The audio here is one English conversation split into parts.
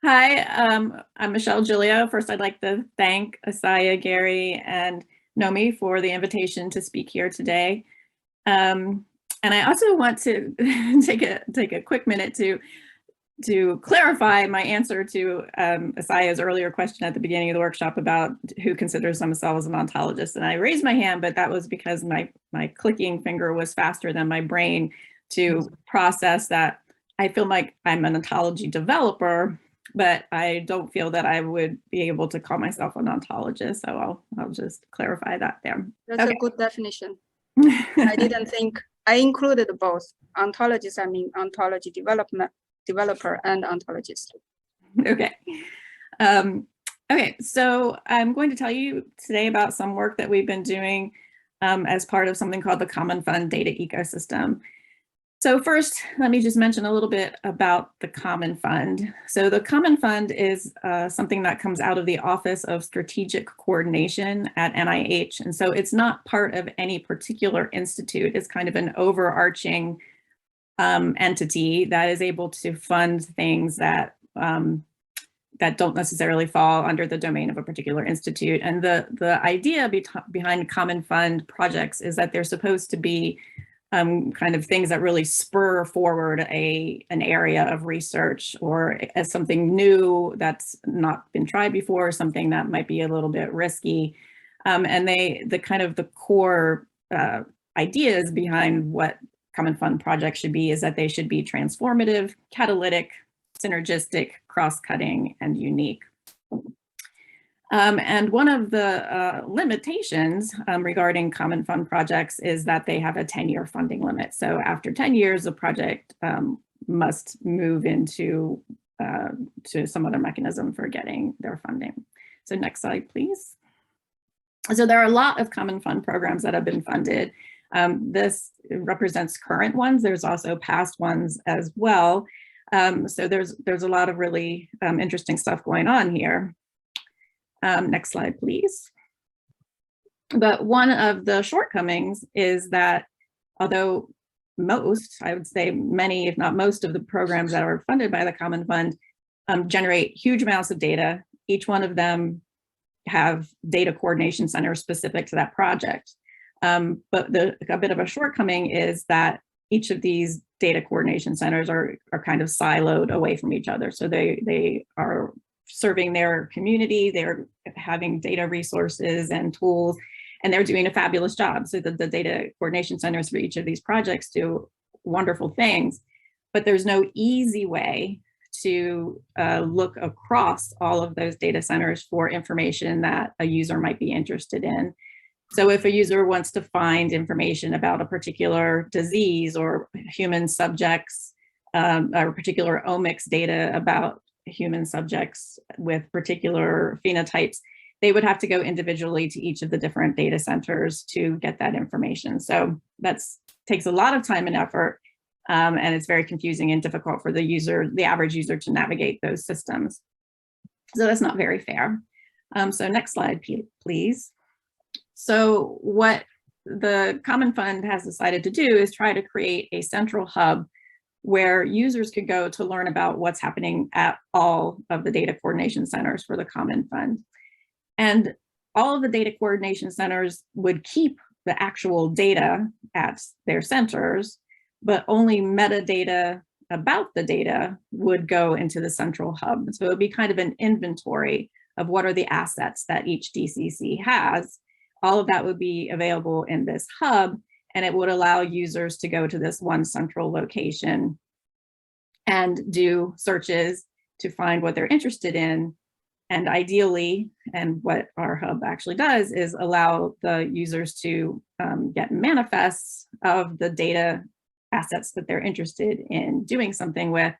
Hi, I'm Michelle Giglio. First, I'd like to thank Asaya, Gary, and Nomi for the invitation to speak here today. And I also want to take a quick minute to clarify my answer to Asaya's earlier question at the beginning of the workshop about who considers themselves an ontologist. And I raised my hand, but that was because my clicking finger was faster than my brain to process that. I feel like I'm an ontology developer, but I don't feel that I would be able to call myself an ontologist. So I'll just clarify that there. That's a good definition. I didn't think I included both ontologies. I mean, ontology developer and ontologist. Okay. Okay, so I'm going to tell you today about some work that we've been doing as part of something called the Common Fund data ecosystem. So first, let me just mention a little bit about the Common Fund. So the Common Fund is something that comes out of the Office of Strategic Coordination at NIH. And so it's not part of any particular institute. It's kind of an overarching entity that is able to fund things that that don't necessarily fall under the domain of a particular institute. And the idea behind Common Fund projects is that they're supposed to be kind of things that really spur forward an area of research or as something new that's not been tried before, something that might be a little bit risky. And the core ideas behind what Common Fund projects should be is that they should be transformative, catalytic, synergistic, cross-cutting, and unique. And one of the limitations regarding Common Fund projects is that they have a 10-year funding limit. So after 10 years, the project must move into to some other mechanism for getting their funding. So next slide, please. So there are a lot of Common Fund programs that have been funded. This represents current ones. There's also past ones as well. So there's a lot of really interesting stuff going on here. Next slide, please. But one of the shortcomings is that although most, I would say many, if not most of the programs that are funded by the Common Fund generate huge amounts of data, each one of them have data coordination centers specific to that project. But a bit of a shortcoming is that each of these data coordination centers are kind of siloed away from each other. So they are serving their community, they're having data resources and tools, and they're doing a fabulous job. So the data coordination centers for each of these projects do wonderful things, but there's no easy way to look across all of those data centers for information that a user might be interested in. So if a user wants to find information about a particular disease or human subjects, or particular omics data about human subjects with particular phenotypes, they would have to go individually to each of the different data centers to get that information. So that takes a lot of time and effort, and it's very confusing and difficult for the average user to navigate those systems. So that's not very fair. So next slide, please. So what the Common Fund has decided to do is try to create a central hub where users could go to learn about what's happening at all of the data coordination centers for the Common Fund. And all of the data coordination centers would keep the actual data at their centers, but only metadata about the data would go into the central hub. So it would be kind of an inventory of what are the assets that each DCC has. All of that would be available in this hub, and it would allow users to go to this one central location and do searches to find what they're interested in. And ideally, and what our hub actually does, is allow the users to get manifests of the data assets that they're interested in doing something with,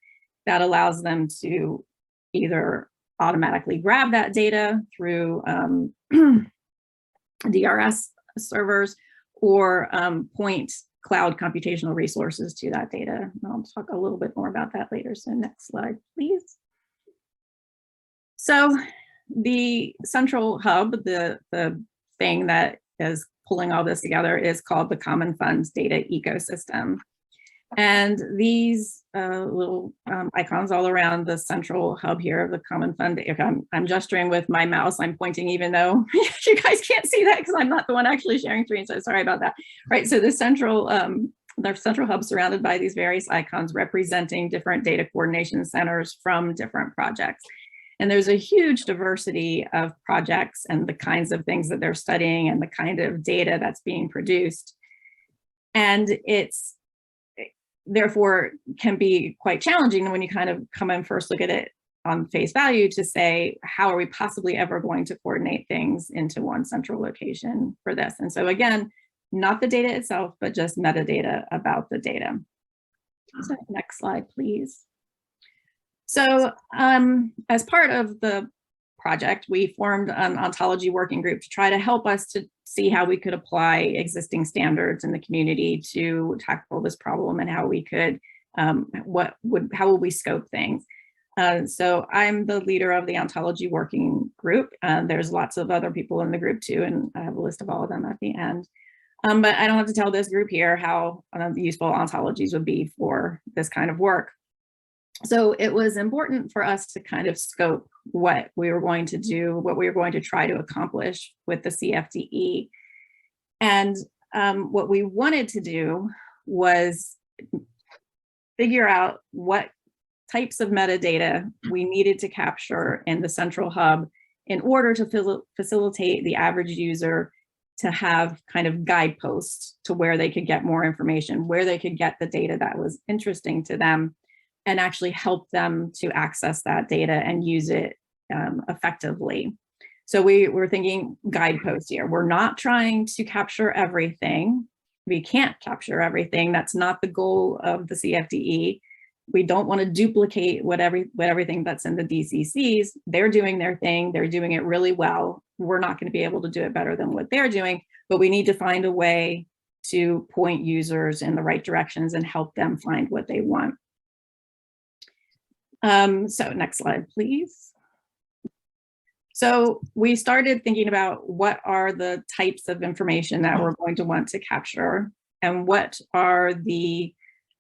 that allows them to either automatically grab that data through DRS servers or point cloud computational resources to that data. I'll talk a little bit more about that later. So next slide, please. So the central hub, the thing that is pulling all this together, is called the Common Fund data ecosystem. And these little icons all around the central hub here of the Common Fund. I'm gesturing with my mouse. I'm pointing even though you guys can't see that because I'm not the one actually sharing screen. So sorry about that. Right. So the central hub surrounded by these various icons representing different data coordination centers from different projects. And there's a huge diversity of projects and the kinds of things that they're studying and the kind of data that's being produced. And it's therefore can be quite challenging when you kind of come and first look at it on face value to say, how are we possibly ever going to coordinate things into one central location for this? And so again, not the data itself, but just metadata about the data. So next slide, please. So as part of the project, we formed an Ontology Working Group to try to help us to see how we could apply existing standards in the community to tackle this problem and how we could, how will we scope things. So I'm the leader of the Ontology Working Group. There's lots of other people in the group too, and I have a list of all of them at the end. But I don't have to tell this group here how useful ontologies would be for this kind of work. So it was important for us to kind of scope what we were going to do, what we were going to try to accomplish with the CFDE. And what we wanted to do was figure out what types of metadata we needed to capture in the central hub in order to facilitate the average user to have kind of guideposts to where they could get more information, where they could get the data that was interesting to them, and actually help them to access that data and use it effectively. So we were thinking guideposts here. We're not trying to capture everything. We can't capture everything. That's not the goal of the CFDE. We don't want to duplicate everything that's in the DCCs. They're doing their thing. They're doing it really well. We're not going to be able to do it better than what they're doing, but we need to find a way to point users in the right directions and help them find what they want. So next slide, please. So we started thinking about what are the types of information that we're going to want to capture and what are the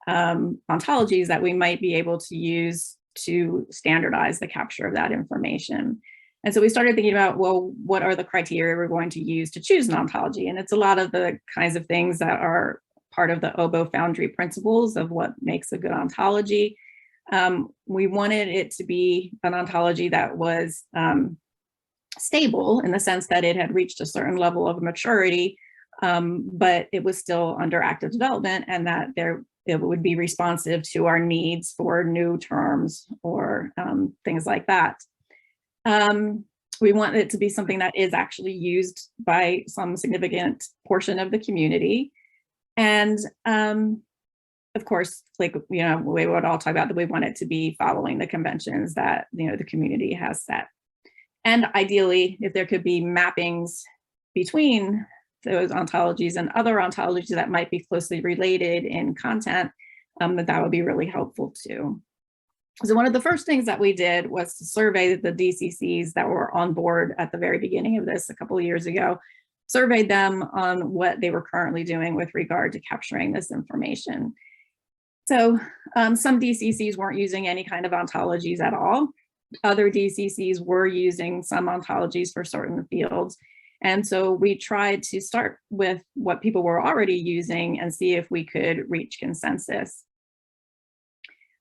ontologies that we might be able to use to standardize the capture of that information. And so we started thinking about, well, what are the criteria we're going to use to choose an ontology? And it's a lot of the kinds of things that are part of the OBO Foundry principles of what makes a good ontology. We wanted it to be an ontology that was stable in the sense that it had reached a certain level of maturity, but it was still under active development, and that it would be responsive to our needs for new terms or things like that. We want it to be something that is actually used by some significant portion of the community. And of course, like, we would all talk about that we want it to be following the conventions that, the community has set. And ideally, if there could be mappings between those ontologies and other ontologies that might be closely related in content, that would be really helpful too. So one of the first things that we did was to survey the DCCs that were on board at the very beginning of this a couple of years ago, surveyed them on what they were currently doing with regard to capturing this information. So some DCCs weren't using any kind of ontologies at all. Other DCCs were using some ontologies for certain fields. And so we tried to start with what people were already using and see if we could reach consensus.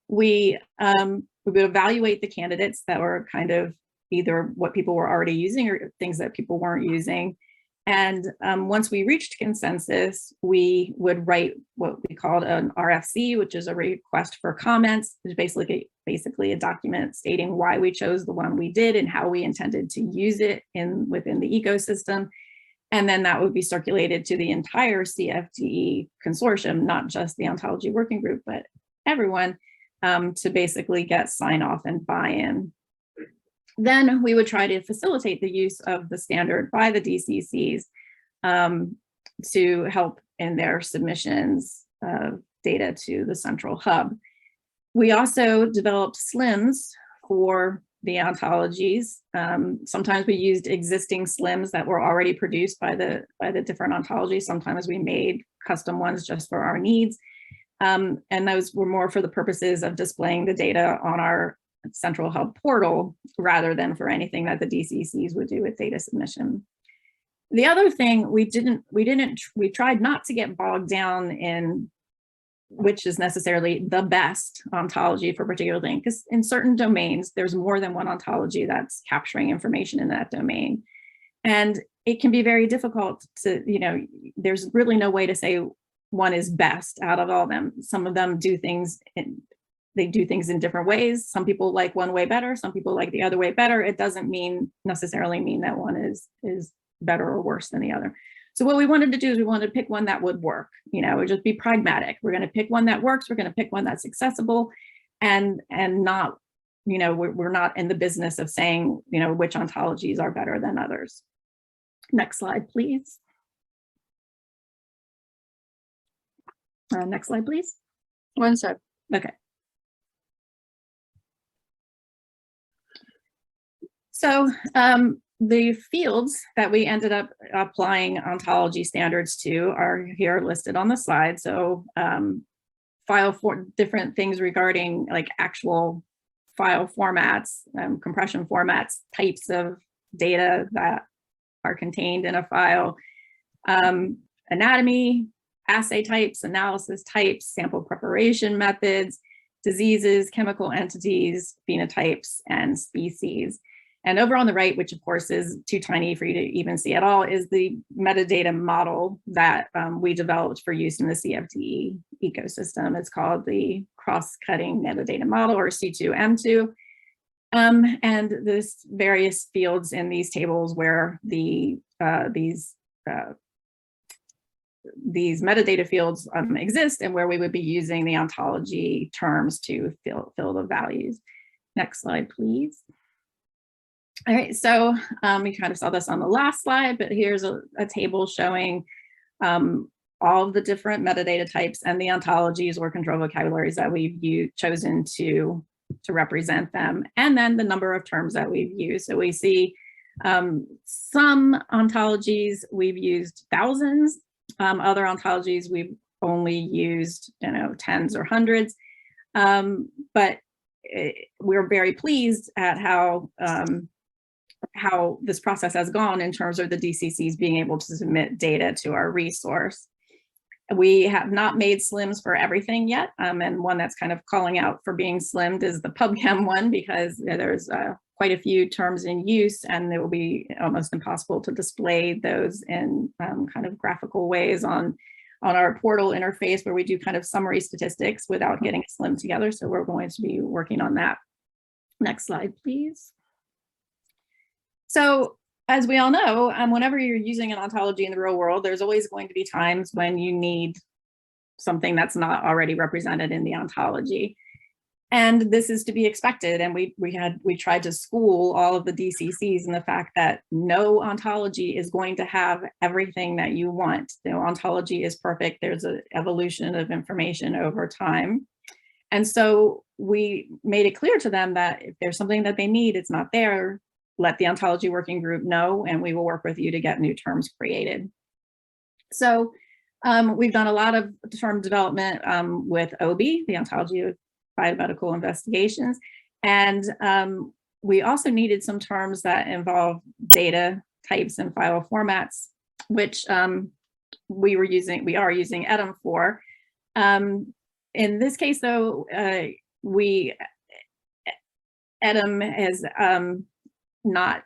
We would evaluate the candidates that were kind of either what people were already using or things that people weren't using. And once we reached consensus, we would write what we called an RFC, which is a request for comments, which is basically a document stating why we chose the one we did and how we intended to use it within the ecosystem. And then that would be circulated to the entire CFDE consortium, not just the Ontology Working Group, but everyone, to basically get sign off and buy-in. Then we would try to facilitate the use of the standard by the DCCs to help in their submissions of data to the central hub. We also developed SLIMs for the ontologies. Sometimes we used existing SLIMs that were already produced by the different ontologies. Sometimes we made custom ones just for our needs. And those were more for the purposes of displaying the data on our central hub portal rather than for anything that the DCCs would do with data submission. The other thing we tried not to get bogged down in which is necessarily the best ontology for a particular thing, because in certain domains, there's more than one ontology that's capturing information in that domain. And it can be very difficult to, there's really no way to say one is best out of all of them. Some of them do things they do things in different ways. Some people like one way better, some people like the other way better. It doesn't necessarily mean that one is better or worse than the other. So what we wanted to do is we wanted to pick one that would work, just be pragmatic. We're going to pick one that works. We're going to pick one that's accessible and not, we're not in the business of saying, which ontologies are better than others. Next slide, please. Next slide, please. One sec. Okay. So the fields that we ended up applying ontology standards to are here listed on the slide. So file for different things regarding like actual file formats, compression formats, types of data that are contained in a file, anatomy, assay types, analysis types, sample preparation methods, diseases, chemical entities, phenotypes, and species. And over on the right, which of course is too tiny for you to even see at all, is the metadata model that we developed for use in the CFDE ecosystem. It's called the cross-cutting metadata model, or C2M2. And there's various fields in these tables where these metadata fields exist and where we would be using the ontology terms to fill the values. Next slide, please. All right, so we kind of saw this on the last slide, but here's a table showing all of the different metadata types and the ontologies or control vocabularies that we've chosen to represent them, and then the number of terms that we've used. So we see some ontologies we've used thousands, other ontologies we've only used tens or hundreds, but we're very pleased at how this process has gone in terms of the DCCs being able to submit data to our resource. We have not made SLIMs for everything yet, and one that's kind of calling out for being SLIMmed is the PubChem one, because there's quite a few terms in use, and it will be almost impossible to display those in kind of graphical ways on our portal interface, where we do kind of summary statistics without getting a SLIM together. So we're going to be working on that. Next slide, please. So as we all know, whenever you're using an ontology in the real world, there's always going to be times when you need something that's not already represented in the ontology. And this is to be expected. And we tried to school all of the DCCs in the fact that no ontology is going to have everything that you want. No ontology is perfect. There's an evolution of information over time. And so we made it clear to them that if there's something that they need, it's not there, let the Ontology Working Group know, and we will work with you to get new terms created. So we've done a lot of term development with OB, the Ontology of Biomedical Investigations, and we also needed some terms that involve data types and file formats, which we are using EDM for. In this case, though, EDM is not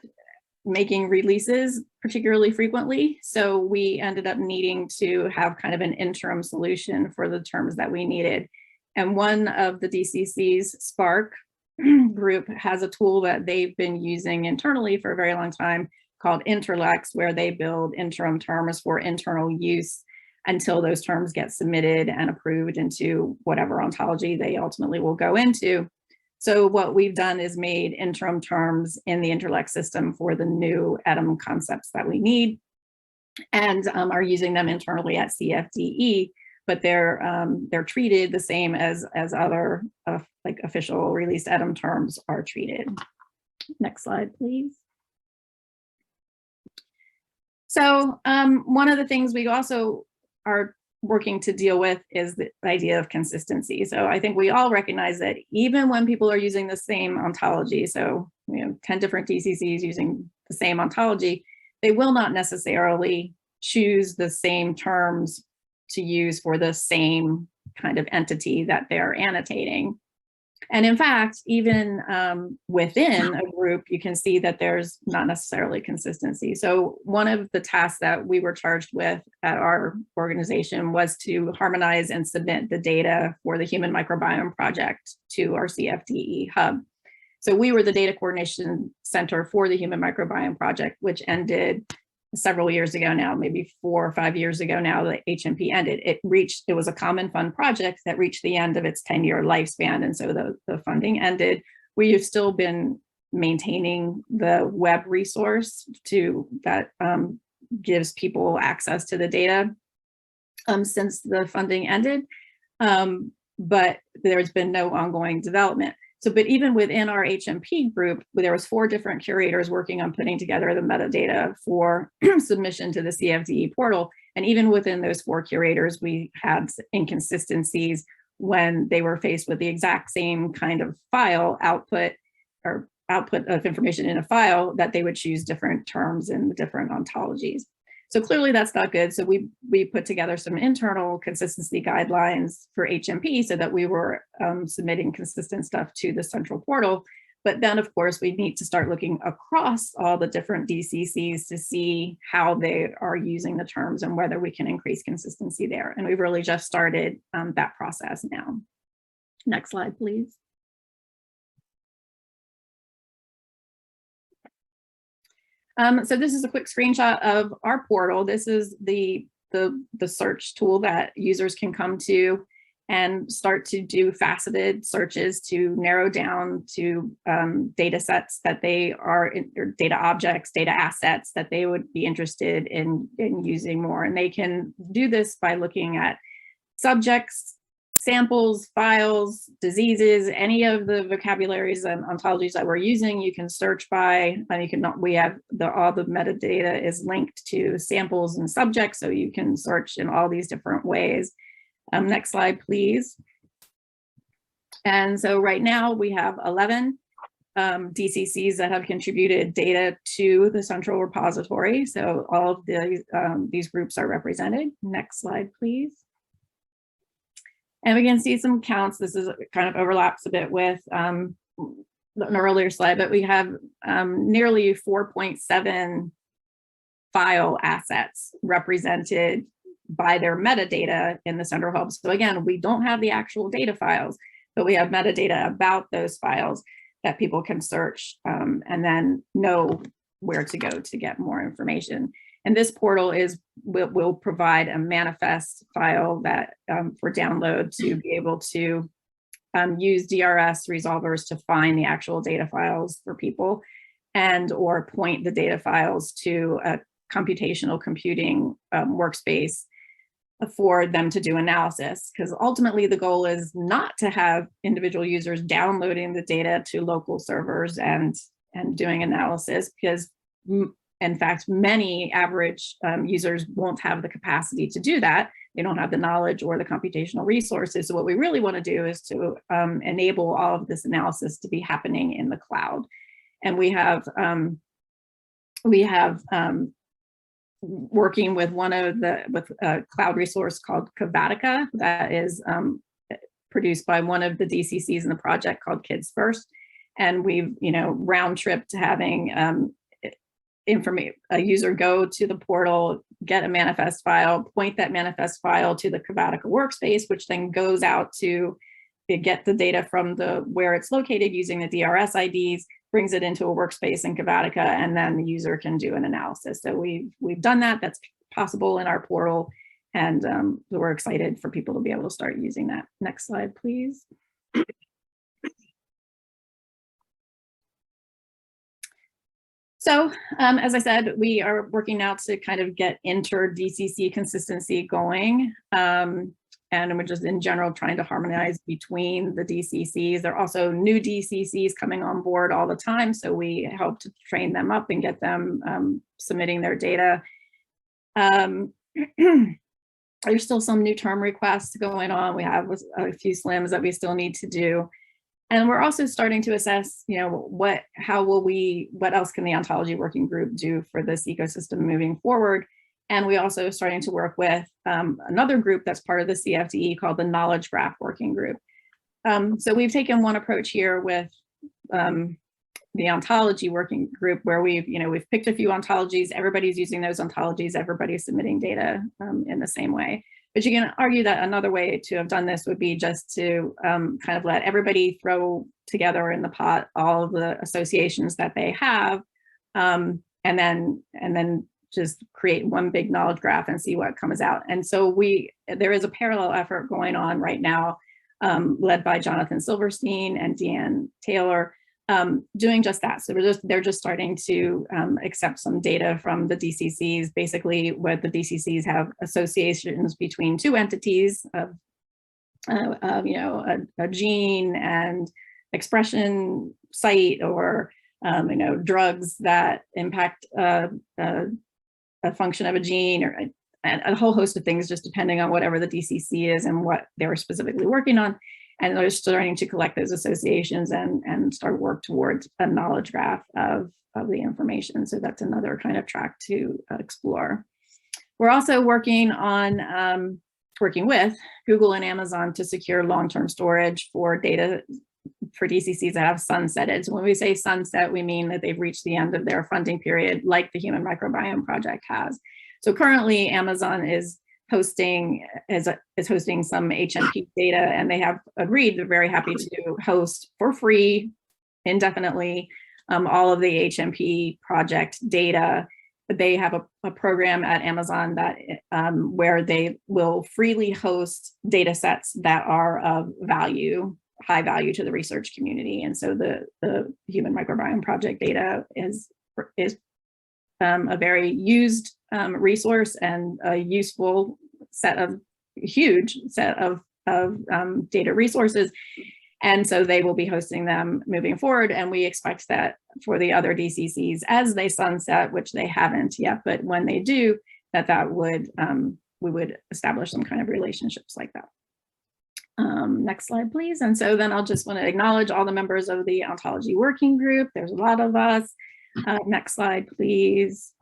making releases particularly frequently. So we ended up needing to have kind of an interim solution for the terms that we needed. And one of the DCCs, Spark group, has a tool that they've been using internally for a very long time called Interlex, where they build interim terms for internal use until those terms get submitted and approved into whatever ontology they ultimately will go into. So what we've done is made interim terms in the Interlex system for the new EDM concepts that we need, and are using them internally at CFDE, but they're treated the same as other like official released EDM terms are treated. Next slide, please. So one of the things we also are working to deal with is the idea of consistency. So I think we all recognize that even when people are using the same ontology, so 10 different DCCs using the same ontology, they will not necessarily choose the same terms to use for the same kind of entity that they're annotating. And in fact, even within a group, you can see that there's not necessarily consistency. So one of the tasks that we were charged with at our organization was to harmonize and submit the data for the Human Microbiome Project to our CFDE hub. So we were the Data Coordination Center for the Human Microbiome Project, which ended several years ago now, maybe 4 or 5 years ago now, the HMP ended. It was a Common Fund project that reached the end of its 10-year lifespan. And so the funding ended. We have still been maintaining the web resource that gives people access to the data since the funding ended. But there's been no ongoing development. So, but even within our HMP group, there was 4 different curators working on putting together the metadata for submission to the CFDE portal. And even within those 4 curators, we had inconsistencies when they were faced with the exact same kind of file output of information in a file, that they would choose different terms in the different ontologies. So clearly that's not good. So we put together some internal consistency guidelines for HMP so that we were submitting consistent stuff to the central portal. But then of course we need to start looking across all the different DCCs to see how they are using the terms and whether we can increase consistency there. And we've really just started that process now. Next slide, please. So this is a quick screenshot of our portal. This is the search tool that users can come to and start to do faceted searches to narrow down to data sets that they are in, or data objects, data assets that they would be interested in using more. And they can do this by looking at subjects, samples, files, diseases, any of the vocabularies and ontologies that we're using. You can search by, and we have all the metadata is linked to samples and subjects, so you can search in all these different ways. Next slide, please. And so right now we have 11 DCCs that have contributed data to the central repository. So all of these groups are represented. Next slide, please. And we can see some counts. This is kind of overlaps a bit with an earlier slide, but we have nearly 4.7 file assets represented by their metadata in the central hub. So again, we don't have the actual data files, but we have metadata about those files that people can search and then know where to go to get more information. And this portal will provide a manifest file that for download to be able to use DRS resolvers to find the actual data files for people, and or point the data files to a computational computing workspace for them to do analysis. Because ultimately the goal is not to have individual users downloading the data to local servers and doing analysis, because in fact, many average users won't have the capacity to do that. They don't have the knowledge or the computational resources. So what we really want to do is to enable all of this analysis to be happening in the cloud. And we have working with a cloud resource called Kavatica that is produced by one of the DCCs in the project called Kids First. And we've round trip to having a user go to the portal, get a manifest file, point that manifest file to the Kavatica workspace, which then goes out to get the data from where it's located using the DRS IDs, brings it into a workspace in Kavatica, and then the user can do an analysis. So we've done that. That's possible in our portal, and we're excited for people to be able to start using that. Next slide, please. So as I said, we are working now to kind of get inter-DCC consistency going. And we're just in general trying to harmonize between the DCCs. There are also new DCCs coming on board all the time. So we help to train them up and get them submitting their data. There's still some new term requests going on. We have a few SLIMs that we still need to do. And we're also starting to assess, you know, what else can the Ontology Working Group do for this ecosystem moving forward? And we also starting to work with another group that's part of the CFDE called the Knowledge Graph Working Group. So we've taken one approach here with the Ontology Working Group, where we've picked a few ontologies, everybody's using those ontologies, everybody's submitting data in the same way. But you can argue that another way to have done this would be just to kind of let everybody throw together in the pot all of the associations that they have, and then just create one big knowledge graph and see what comes out. And so there is a parallel effort going on right now, led by Jonathan Silverstein and Deanne Taylor, doing just that. So they're just starting to accept some data from the DCCs. Basically, what the DCCs have associations between two entities of a gene and expression site, or drugs that impact a function of a gene, or a whole host of things, just depending on whatever the DCC is and what they're specifically working on. And they're starting to collect those associations and start work towards a knowledge graph of the information. So that's another kind of track to explore. We're also working on working with Google and Amazon to secure long-term storage for data for DCCs that have sunsetted. So when we say sunset, we mean that they've reached the end of their funding period, like the Human Microbiome Project has. So currently, Amazon is hosting some HMP data, and they have agreed, they're very happy to host for free indefinitely all of the HMP project data. But they have a program at Amazon that where they will freely host data sets that are of value, high value to the research community. And so the Human Microbiome Project data is a very used resource and a useful huge set of data resources. And so they will be hosting them moving forward. And we expect that for the other DCCs, as they sunset, which they haven't yet, but when they do, we would establish some kind of relationships like that. Next slide, please. And so then I'll just want to acknowledge all the members of the Ontology Working Group. There's a lot of us. Next slide, please.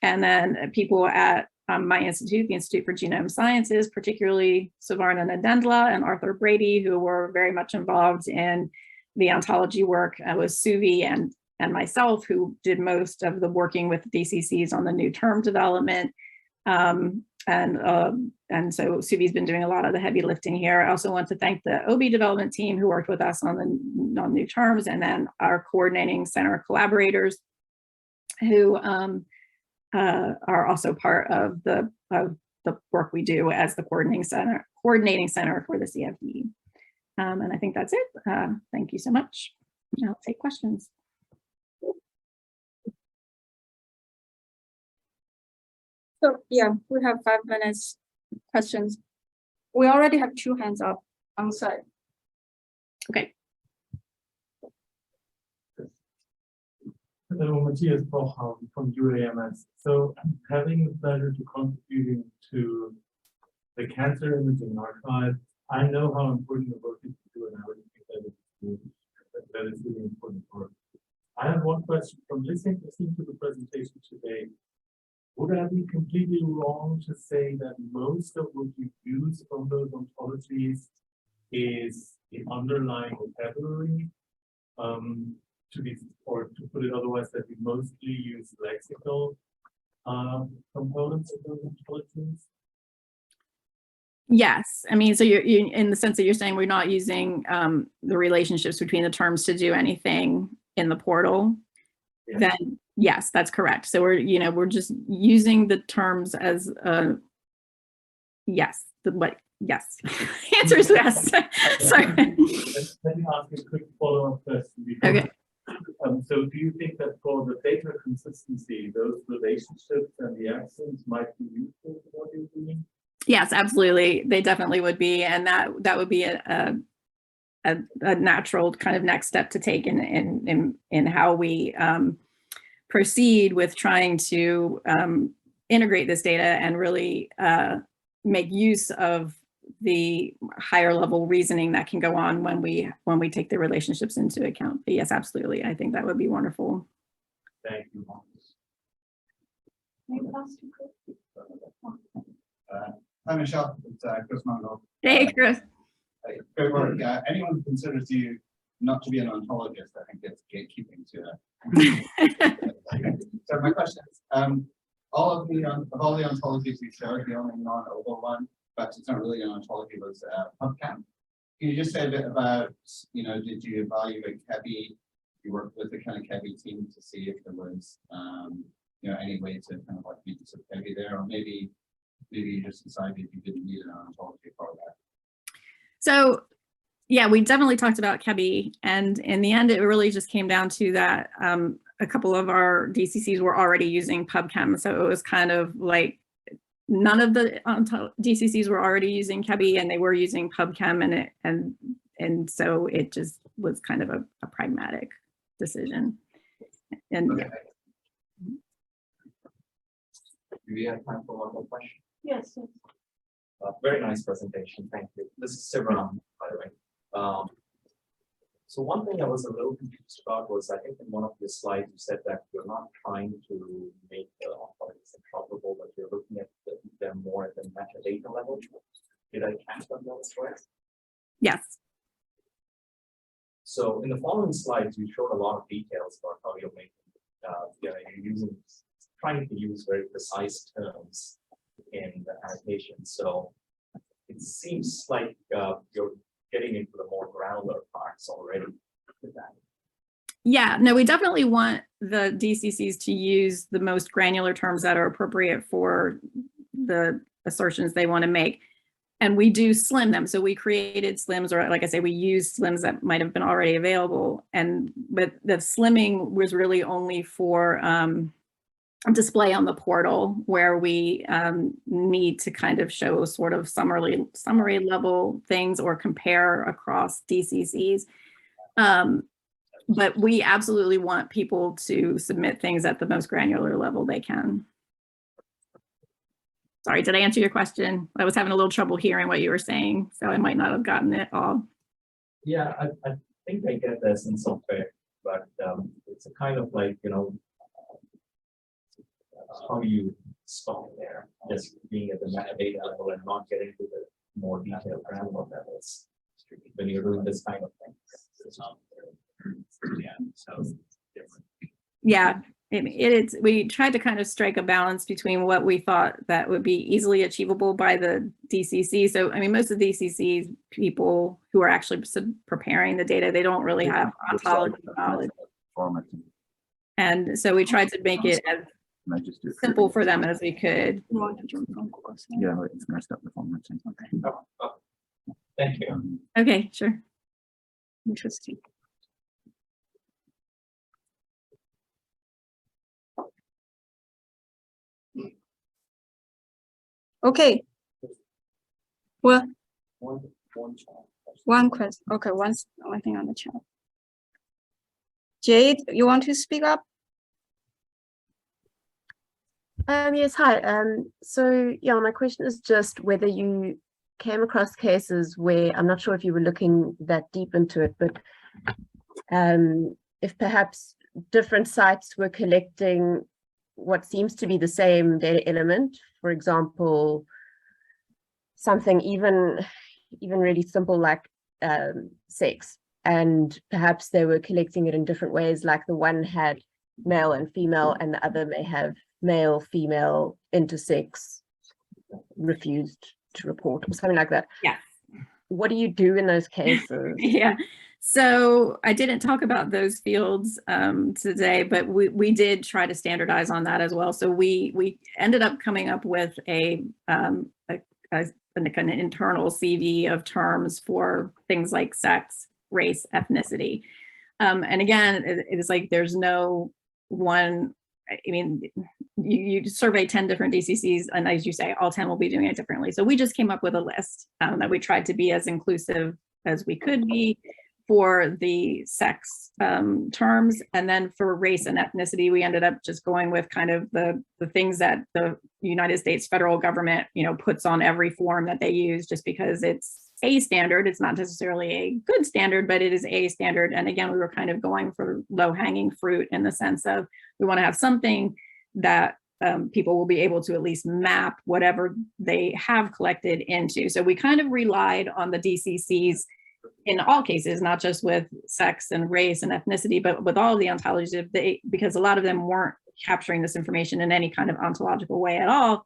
And then people at my institute, the Institute for Genome Sciences, particularly Suvarna Nadendla and Arthur Brady, who were very much involved in the ontology work. It was Suvi and myself who did most of the working with DCCs on the new term development. And so Suvi's been doing a lot of the heavy lifting here. I also want to thank the OB development team who worked with us on new terms, and then our coordinating center collaborators who are also part of the work we do as the coordinating center for the CFDE. And I think that's it. Thank you so much. I'll take questions. So yeah, we have 5 minutes questions. We already have 2 hands up on site. Okay. Hello, Matthias Bochau from UAMS. So having the pleasure to contributing to the Cancer Imaging Archive, I know how important the work is to do, and I really think that is really important work. I have one question. From listening to the presentation today, would I be completely wrong to say that most of what you use from those ontologies is the underlying vocabulary? To put it otherwise, that we mostly use lexical components of those ontologies? Yes, I mean, so you're in the sense that you're saying we're not using the relationships between the terms to do anything in the portal. Yes. Then yes, that's correct. So we're just using the terms as yes. Yes. Answer is yes. Sorry. Let me ask a quick follow-up question. Okay. So do you think that for the data consistency, those relationships and the accents might be useful for what you're doing? Yes, absolutely. They definitely would be. And that would be a natural kind of next step to take in how we proceed with trying to integrate this data and really make use of the higher level reasoning that can go on when we take the relationships into account. But yes, absolutely. I think that would be wonderful. Thank you. Hi, Michelle. It's Chris Mongo. Hey, Chris. Great work. Anyone who considers you not to be an ontologist, I think it's gatekeeping to So my question is, all of the ontologies you showed, the only non-oval one, but it's not really an ontology, was PubChem. Can you just say a bit about, did you evaluate KEBI? You worked with the kind of KEBI team to see if there was, any way to kind of like make use of KEBI there, or maybe you just decided you didn't need an ontology for that. So yeah, we definitely talked about KEBI, and in the end, it really just came down to that a couple of our DCCs were already using PubChem, so it was kind of like none of the DCCs were already using KEBI, and they were using PubChem, and so it just was kind of a pragmatic decision. And Okay. yeah. Do we have time for one more question? Yes. Very nice presentation, thank you. This is Sivaram, by the way. So one thing I was a little confused about was, I think in one of your slides you said that you're not trying to make the ontologies interoperable, but you're looking at them more at the metadata level. Did I catch that correct? Yes. So in the following slides, you showed a lot of details about how you're making, you're trying to use very precise terms in the annotation. So it seems like you're getting into the more granular parts already with that. Yeah, no, we definitely want the DCCs to use the most granular terms that are appropriate for the assertions they want to make. And we do slim them. So we created slims, or like I say, we used slims that might have been already available. But the slimming was really only for display on the portal, where we need to kind of show sort of summary level things or compare across DCCs. But we absolutely want people to submit things at the most granular level they can. Sorry, did I answer your question? I was having a little trouble hearing what you were saying, so I might not have gotten it all. Yeah, I think I get the sense of it, but it's a kind of like, how do you stop there? Just being at the metadata level and not getting to the more detailed granular levels when you're doing this kind of thing. Yeah, so different. Yeah, we tried to kind of strike a balance between what we thought that would be easily achievable by the DCC. So, I mean, most of the DCCs people who are actually preparing the data, they don't really have ontology knowledge. And so we tried to make it as simple for them as we could. Yeah, it's messed up the format. Okay. Thank you. Okay, sure. Interesting. Okay. Well, one question. Okay, one thing on the chat. Jade, you want to speak up? Yes, hi. So yeah, my question is just whether you came across cases where, I'm not sure if you were looking that deep into it, but if perhaps different sites were collecting what seems to be the same data element, for example, something even really simple like sex, and perhaps they were collecting it in different ways, like the one had male and female and the other may have male, female, intersex, refused to report, or something like that. Yeah. What do you do in those cases? Yeah. So I didn't talk about those fields today, but we did try to standardize on that as well. So we ended up coming up with an internal CV of terms for things like sex, race, ethnicity. And again, it's like there's no one. I mean, you survey 10 different DCCs, and as you say, all 10 will be doing it differently. So we just came up with a list that we tried to be as inclusive as we could be. for the sex terms. And then for race and ethnicity, we ended up just going with kind of the things that the United States federal government, puts on every form that they use, just because it's a standard. It's not necessarily a good standard, but it is a standard. And again, we were kind of going for low hanging fruit in the sense of we want to have something that people will be able to at least map whatever they have collected into. So we kind of relied on the DCCs in all cases, not just with sex and race and ethnicity, but with all of the ontologies, because a lot of them weren't capturing this information in any kind of ontological way at all,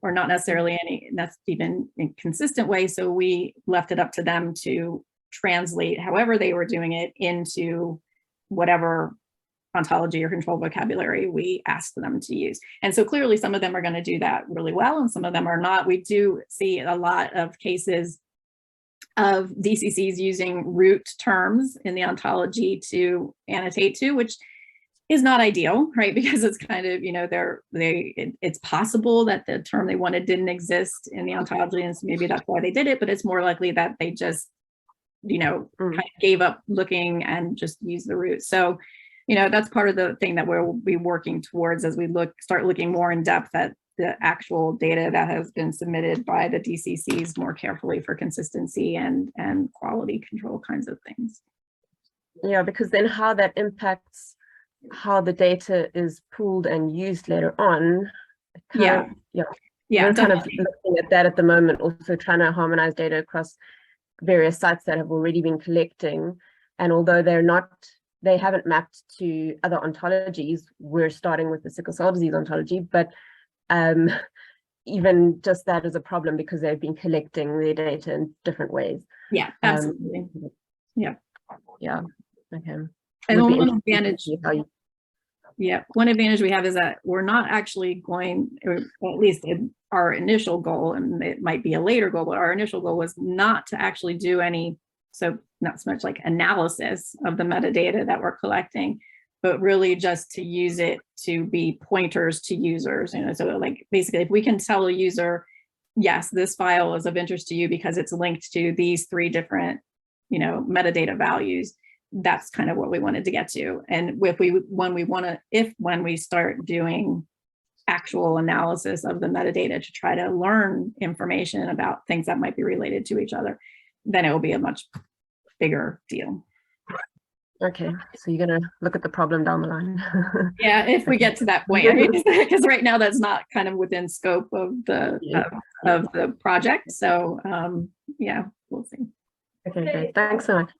or not necessarily any that's even in consistent way. So we left it up to them to translate however they were doing it into whatever ontology or control vocabulary we asked them to use. And so clearly some of them are going to do that really well, and some of them are not. We do see a lot of cases of DCCs using root terms in the ontology to annotate to, which is not ideal, right? Because it's kind of, it's possible that the term they wanted didn't exist in the ontology, and so maybe that's why they did it, but it's more likely that they just, kind of gave up looking and just used the root. So, that's part of the thing that we'll be working towards as we start looking more in depth at the actual data that has been submitted by the DCCs more carefully for consistency and quality control kinds of things. Yeah, because then how that impacts how the data is pooled and used later on. Yeah, We're kind of looking at that at the moment, also trying to harmonize data across various sites that have already been collecting. And although they haven't mapped to other ontologies, we're starting with the sickle cell disease ontology, but even just that is a problem because they've been collecting their data in different ways. Yeah, absolutely. Yeah. Okay. And one advantage, one advantage we have is that we're not actually going, or at least our initial goal, and it might be a later goal, but our initial goal was not to actually do any, so not so much like analysis of the metadata that we're collecting, but really just to use it to be pointers to users. So like basically if we can tell a user, yes, this file is of interest to you because it's linked to these 3 different, metadata values, that's kind of what we wanted to get to. And when we start doing actual analysis of the metadata to try to learn information about things that might be related to each other, then it will be a much bigger deal. Okay, so you're gonna look at the problem down the line. Yeah, if we get to that point, because right now that's not kind of within scope of the of the project. So yeah, we'll see. Okay, great. Thanks so much.